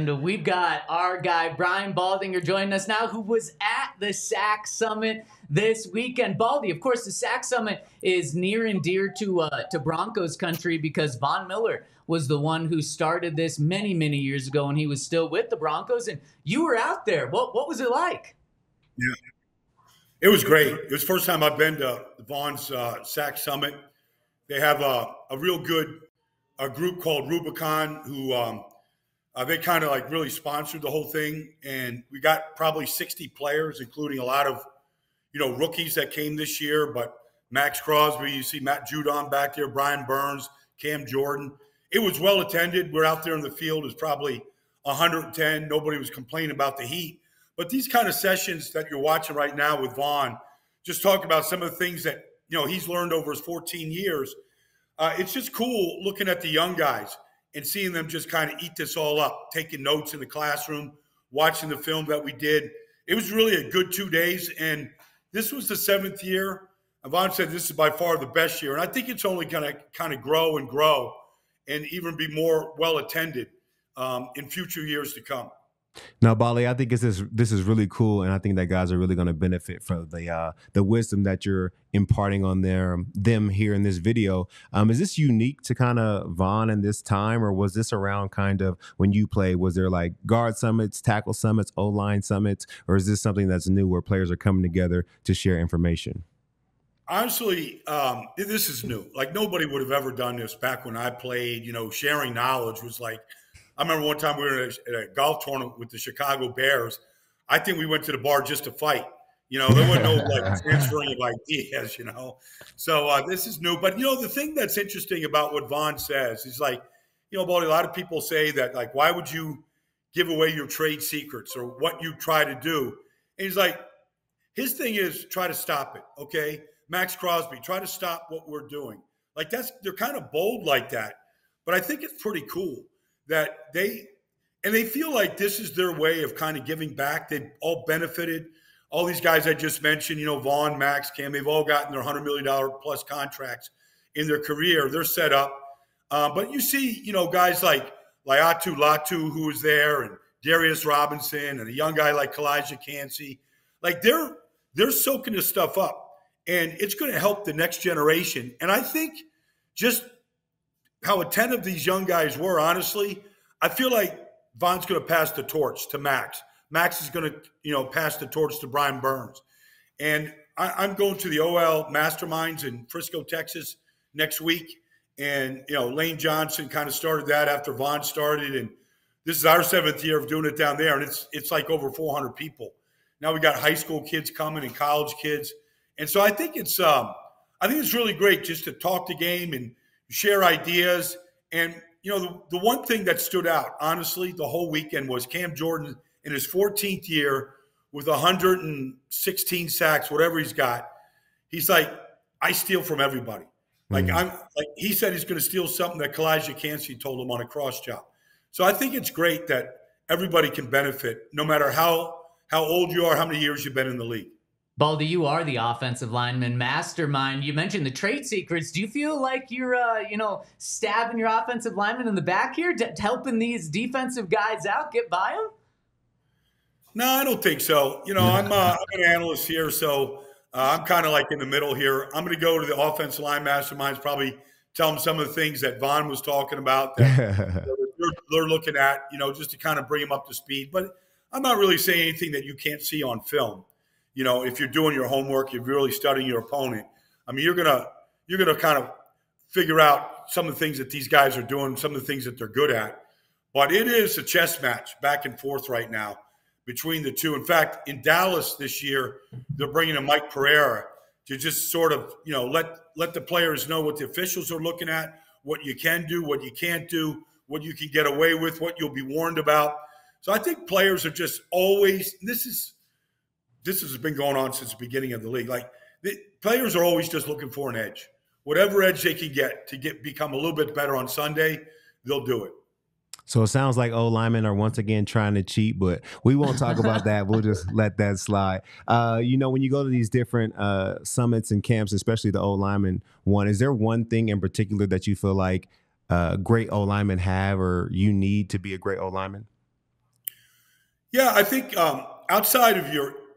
And we've got our guy, Brian Baldinger, joining us now, who was at the SAC Summit this weekend. Baldy, of course, the SAC Summit is near and dear to Broncos country because Von Miller was the one who started this many, many years ago, and he was still with the Broncos. And you were out there. What was it like? Yeah, it was great. It was the first time I've been to Von's SAC Summit. They have a real good group called Rubicon who they kind of like really sponsored the whole thing. And we got probably 60 players, including a lot of, rookies that came this year. But Max Crosby, you see Matt Judon back there, Brian Burns, Cam Jordan. It was well attended. We're out there in the field. It was probably 110. Nobody was complaining about the heat. But these kind of sessions that you're watching right now with Von, just talk about some of the things that, he's learned over his 14 years. It's just cool looking at the young guys and seeing them just kind of eat this all up, taking notes in the classroom, watching the film that we did. It was really a good 2 days. And this was the 7th year. And Von said this is by far the best year. And I think it's only going to kind of grow and even be more well attended in future years to come. Now, Baldy, I think this is really cool, and I think that guys are really going to benefit from the wisdom that you're imparting on them here in this video. Is this unique to kind of Von in this time, or was this around kind of when you played? Was there like guard summits, tackle summits, O-line summits, or is this something that's new where players are coming together to share information? Honestly, this is new. Like nobody would have ever done this back when I played. Sharing knowledge was like. I remember one time we were at a golf tournament with the Chicago Bears. I think we went to the bar just to fight. There wasn't no like transferring of ideas, So this is new. But, the thing that's interesting about what Von says is like, Baldy, a lot of people say that, like, why would you give away your trade secrets or what you try to do? And he's like, his thing is try to stop it, okay? Max Crosby, try to stop what we're doing. Like they're kind of bold like that. But I think it's pretty cool. That they feel like this is their way of kind of giving back. They've all benefited. All these guys I just mentioned, Vaughn, Max, Cam, they've all gotten their $100 million plus contracts in their career. They're set up. But you see, guys like Laiatu Latu, who was there, and Darius Robinson, and a young guy like Kalijah Cansey. Like they're soaking this stuff up. And it's going to help the next generation. And I think just how attentive these young guys were, honestly, I feel like Von's going to pass the torch to Max. Max is going to, pass the torch to Brian Burns. And I'm going to the OL Masterminds in Frisco, Texas next week. And, Lane Johnson kind of started that after Von started. And this is our 7th year of doing it down there. And it's like over 400 people. Now we got high school kids coming and college kids. And so I think it's really great just to talk the game and share ideas. And, the one thing that stood out, honestly, the whole weekend was Cam Jordan in his 14th year with 116 sacks, whatever he's got. He's like, I steal from everybody. Like he said he's going to steal something that Kalijah Cansey told him on a cross chop. So I think it's great that everybody can benefit no matter how old you are, how many years you've been in the league. Baldy, you are the offensive lineman mastermind. You mentioned the trade secrets. Do you feel like you're, stabbing your offensive lineman in the back here, helping these defensive guys out, get by them? No, I don't think so. I'm an analyst here, so I'm kind of like in the middle here. I'm going to go to the offensive line masterminds, probably tell them some of the things that Von was talking about that they're looking at, just to kind of bring them up to speed. But I'm not really saying anything that you can't see on film. If you're doing your homework, you're really studying your opponent. I mean, you're gonna kind of figure out some of the things that these guys are doing, some of the things that they're good at. But it is a chess match back and forth right now between the two. In fact, in Dallas this year, they're bringing in Mike Pereira to just sort of, let the players know what the officials are looking at, what you can do, what you can't do, what you can get away with, what you'll be warned about. So I think players are just always – this has been going on since the beginning of the league. Like the players are always just looking for an edge. Whatever edge they can get to become a little bit better on Sunday, they'll do it. So it sounds like old linemen are once again trying to cheat, but we won't talk about that. We'll just let that slide. When you go to these different summits and camps, especially the old lineman one, is there one thing in particular that you feel like great old linemen have or you need to be a great old lineman? Yeah, I think outside of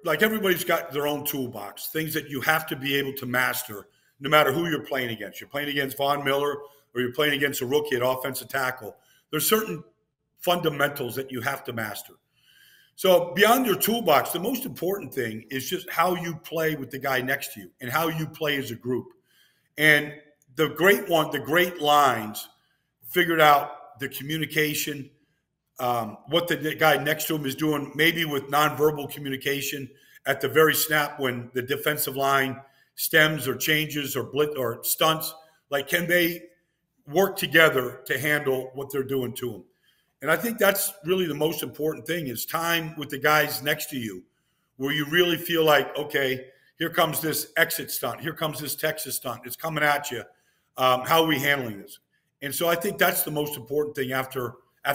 like everybody's got their own toolbox, things that you have to be able to master no matter who you're playing against. You're playing against Von Miller or you're playing against a rookie at offensive tackle. There's certain fundamentals that you have to master. So beyond your toolbox, the most important thing is just how you play with the guy next to you and how you play as a group. And the great lines figured out the communication, what the guy next to him is doing, maybe with nonverbal communication at the very snap when the defensive line stems or changes or blitz or stunts. Like, can they work together to handle what they're doing to him? And I think that's really the most important thing is time with the guys next to you where you really feel like, okay, here comes this exit stunt. Here comes this Texas stunt. It's coming at you. How are we handling this? And so I think that's the most important thing after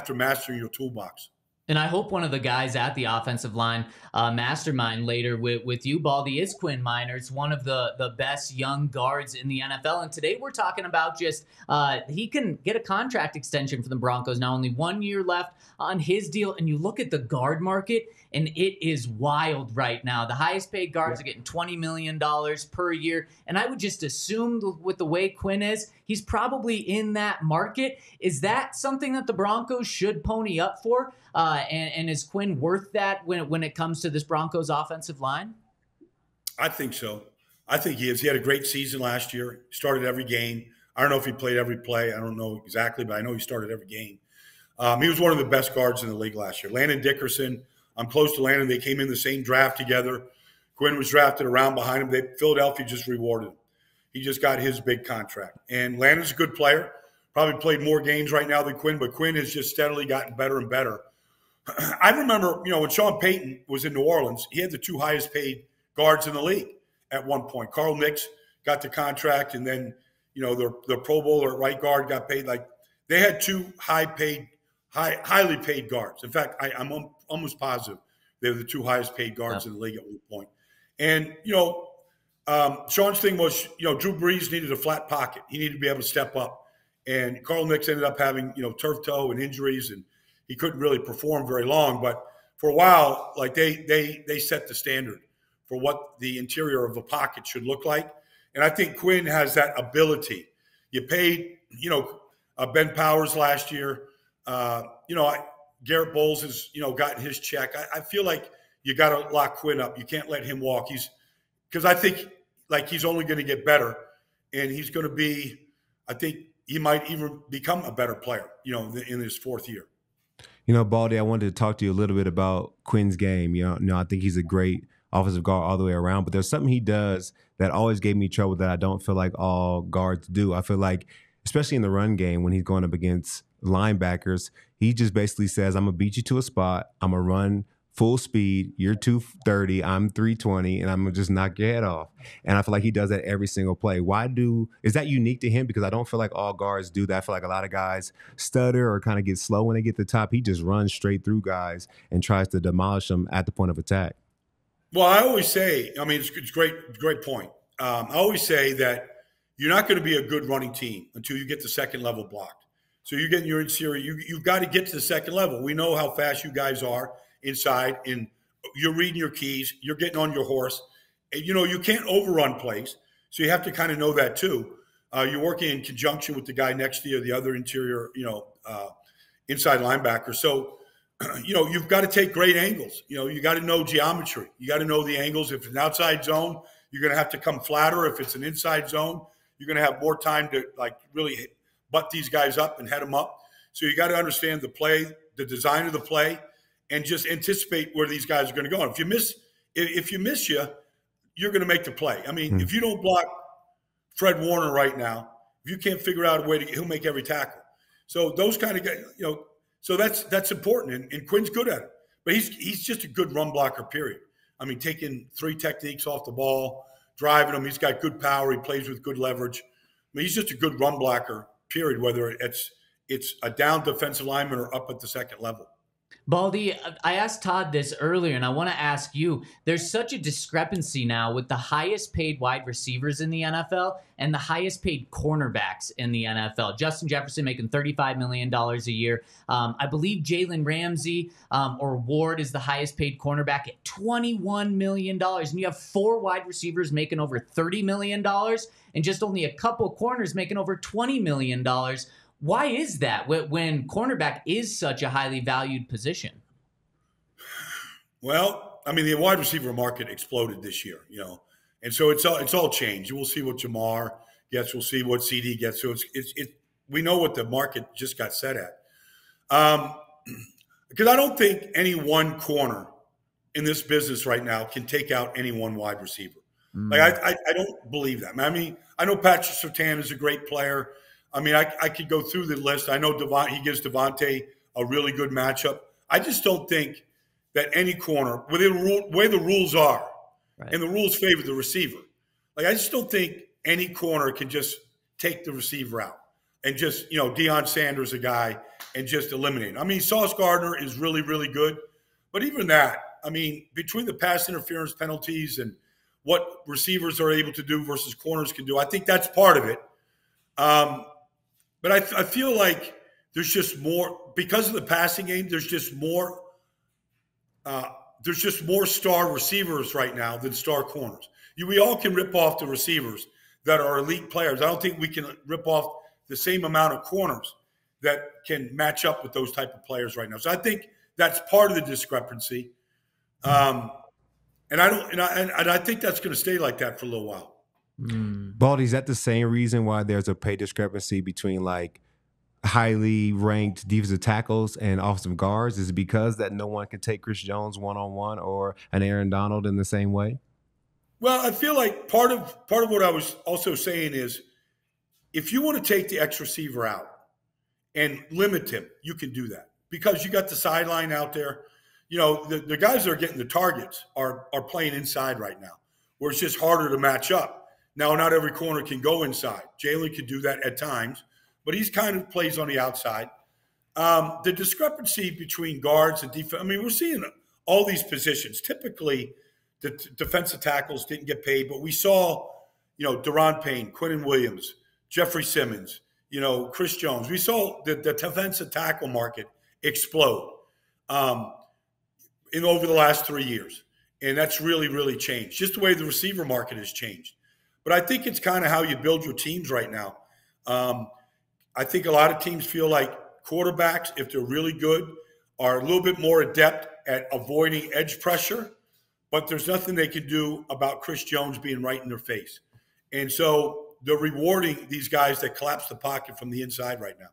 mastering your toolbox. And I hope one of the guys at the offensive line mastermind later with you, Baldy, is Quinn Meinerz, one of the best young guards in the NFL. And today we're talking about just he can get a contract extension for the Broncos. Now only 1 year left on his deal. And you look at the guard market, and it is wild right now. The highest paid guards are getting $20 million per year. And I would just assume with the way Quinn is, he's probably in that market. Is that something that the Broncos should pony up for? And is Quinn worth that when it comes to this Broncos offensive line? I think so. I think he is. He had a great season last year. He started every game. I don't know if he played every play. I don't know exactly, but I know he started every game. He was one of the best guards in the league last year. Landon Dickerson, I'm close to Landon. They came in the same draft together. Quinn was drafted around behind him. Philadelphia just rewarded him. He just got his big contract. And Landon's a good player. Probably played more games right now than Quinn, but Quinn has just steadily gotten better and better. I remember, when Sean Payton was in New Orleans, he had the two highest paid guards in the league at one point. Carl Nicks got the contract, and then, the Pro Bowler at right guard got paid. Like, they had two highly paid guards. In fact, I'm almost positive they were the two highest paid guards in the league at one point. And, Sean's thing was, Drew Brees needed a flat pocket. He needed to be able to step up. And Carl Nicks ended up having, turf toe and injuries, and he couldn't really perform very long. But for a while, like they set the standard for what the interior of a pocket should look like. And I think Quinn has that ability. You paid, Ben Powers last year. Garrett Bowles has, gotten his check. I feel like you got to lock Quinn up. You can't let him walk. Because I think like he's only going to get better, and he's going to be, I think he might even become a better player, in his fourth year. Baldy, I wanted to talk to you a little bit about Quinn's game. I think he's a great offensive guard all the way around, but there's something he does that always gave me trouble that I don't feel like all guards do. I feel like, especially in the run game, when he's going up against linebackers, he just basically says, I'm going to beat you to a spot. I'm going to run full speed. You're 230, I'm 320, and I'm going to just knock your head off. And I feel like he does that every single play. Is that unique to him? Because I don't feel like all guards do that. I feel like a lot of guys stutter or kind of get slow when they get to the top. He just runs straight through guys and tries to demolish them at the point of attack. Well, I always say, it's great point. I always say that you're not going to be a good running team until you get the second level blocked. So you're getting your interior. You've got to get to the second level. We know how fast you guys are inside, and you're reading your keys. You're getting on your horse. And, you can't overrun plays, so you have to kind of know that too. You're working in conjunction with the guy next to you, the other interior, inside linebacker. So, you've got to take great angles. You got to know geometry. You got to know the angles. If it's an outside zone, you're going to have to come flatter. If it's an inside zone, you're going to have more time to really butt these guys up and head them up. So you got to understand the play, the design of the play, and just anticipate where these guys are going to go. And if you miss, you're going to make the play. If you don't block Fred Warner right now, if you can't figure out a way he'll make every tackle. So those kind of guys, so that's important. And Quinn's good at it, but he's just a good run blocker, period. Taking three techniques off the ball, driving them. He's got good power. He plays with good leverage. He's just a good run blocker, period, whether it's a down defensive lineman or up at the second level. Baldy, I asked Todd this earlier, and I want to ask you. There's such a discrepancy now with the highest paid wide receivers in the NFL and the highest paid cornerbacks in the NFL. Justin Jefferson making $35 million a year. I believe Jalen Ramsey or Ward is the highest paid cornerback at $21 million. And you have 4 wide receivers making over $30 million and just only a couple corners making over $20 million. Why is that when cornerback is such a highly valued position? Well, I mean, the wide receiver market exploded this year, and so it's all changed. We'll see what Jamar gets. We'll see what CD gets. So we know what the market just got set at. Because I don't think any one corner in this business right now can take out any one wide receiver. Like I don't believe that. I mean, I know Patrick Surtain is a great player. I mean, I could go through the list. I know he gives Devontae a really good matchup. I just don't think that any corner, with the way the rules are, right, and the rules favor the receiver, like I just don't think any corner can just take the receiver out and just, Deion Sanders a guy and just eliminate him. I mean, Sauce Gardner is really, really good. But even that, I mean, between the pass interference penalties and what receivers are able to do versus corners can do, I think that's part of it. But I feel like there's just more because of the passing game. There's just more star receivers right now than star corners. We all can rip off the receivers that are elite players. I don't think we can rip off the same amount of corners that can match up with those type of players right now. So I think that's part of the discrepancy. And I think that's going to stay like that for a little while. Baldy, is that the same reason why there's a pay discrepancy between like highly ranked defensive tackles and offensive guards? Is it because that no one can take Chris Jones one-on-one or an Aaron Donald in the same way? Well, I feel like part of what I was also saying is if you want to take the X receiver out and limit him, you can do that because you got the sideline out there. The guys that are getting the targets are playing inside right now, where it's just harder to match up. Now, not every corner can go inside. Jalen can do that at times, but he's kind of plays on the outside. The discrepancy between guards and defense, I mean, we're seeing all these positions. Typically, the defensive tackles didn't get paid, but we saw, Daron Payne, Quinnen Williams, Jeffrey Simmons, Chris Jones. We saw the defensive tackle market explode over the last 3 years. And that's really, really changed. Just the way the receiver market has changed. But I think it's kind of how you build your teams right now. I think a lot of teams feel like quarterbacks, if they're really good, are a little bit more adept at avoiding edge pressure, but there's nothing they can do about Chris Jones being right in their face. And so they're rewarding these guys that collapse the pocket from the inside right now.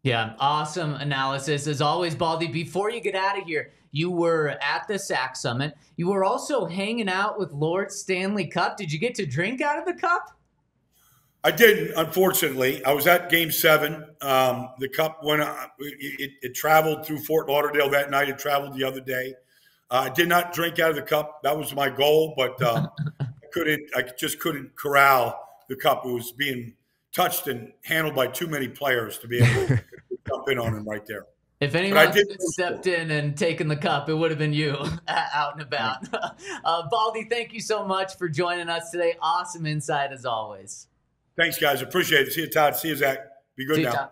Yeah, awesome analysis. As always, Baldy, before you get out of here, you were at the SAC Summit. You were also hanging out with Lord Stanley Cup. Did you get to drink out of the cup? I didn't, unfortunately. I was at Game 7. The cup it traveled through Fort Lauderdale that night. It traveled the other day. I did not drink out of the cup. That was my goal, but I just couldn't corral the cup. It was being touched and handled by too many players to be able to jump in on him right there. If anyone stepped in and taken the cup, it would have been you out and about. Baldy, thank you so much for joining us today. Awesome insight as always. Thanks, guys. Appreciate it. See you, Todd. See you, Zach. Be good now.